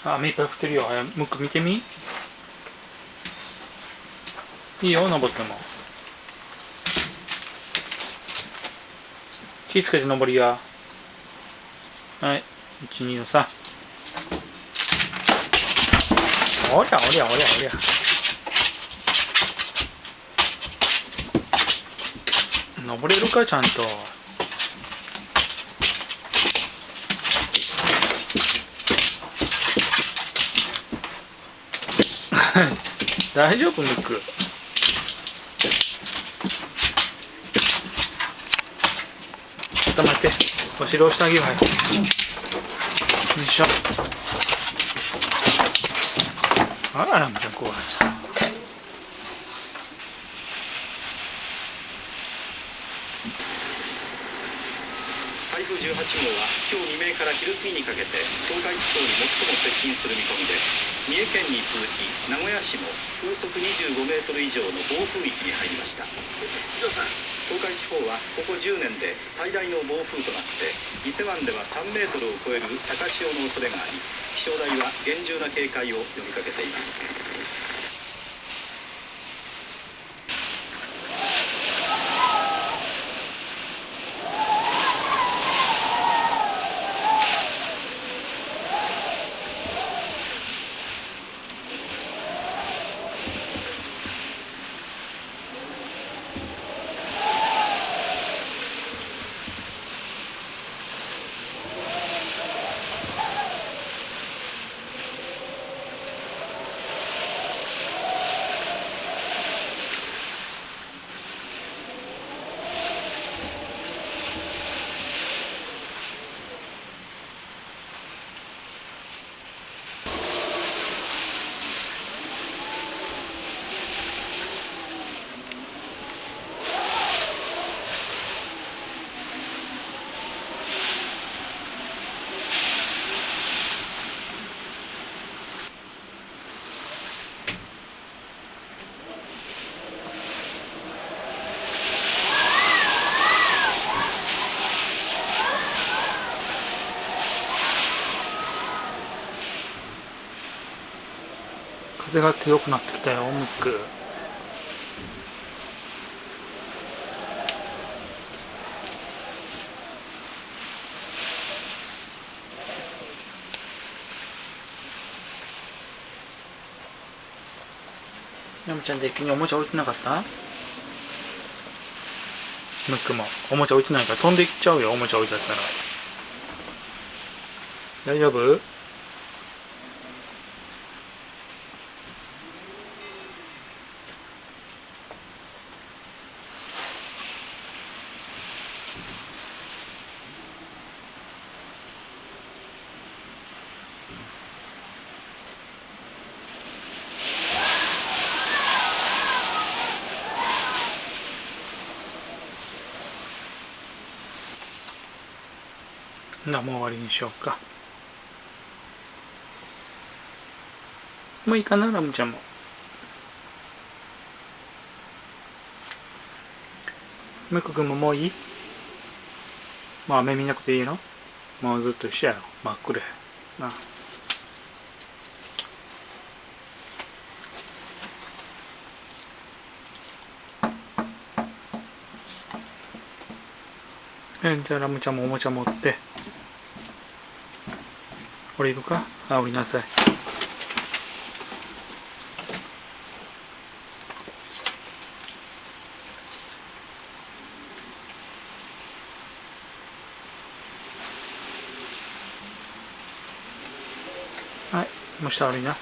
雨いっぱい降ってるよ。ムック見てみ。いいよ、登っても。気ぃつけて登りや。はい。1、2の3。おりゃおりゃおりゃおりゃ。登れるか、ちゃんと。大丈夫、ムック。ちょっと待って。お尻押してあげよう。はい。よいしょ。あら、ラムちゃん、怖い。台風18号は今日未明から昼過ぎにかけて東海地方に最も接近する見込みで、三重県に続き名古屋市も風速25メートル以上の暴風域に入りました。東海地方はここ10年で最大の暴風となって、伊勢湾では3メートルを超える高潮の恐れがあり、気象台は厳重な警戒を呼びかけています。風が強くなってきたよ、ムック。ラムちゃん、デッキにおもちゃ置いてなかった？ムックもおもちゃ置いてないから飛んでいっちゃうよ、おもちゃ置いてあったら。大丈夫？もう終わりにしようか。もういいかな、ラムちゃんも。ムック君ももういい？もう雨見なくていいの？もうずっと一緒やろ。真っ暗やな。じゃあラムちゃんもおもちゃ持って降りるか？降りなさい。はい、もう下降りな。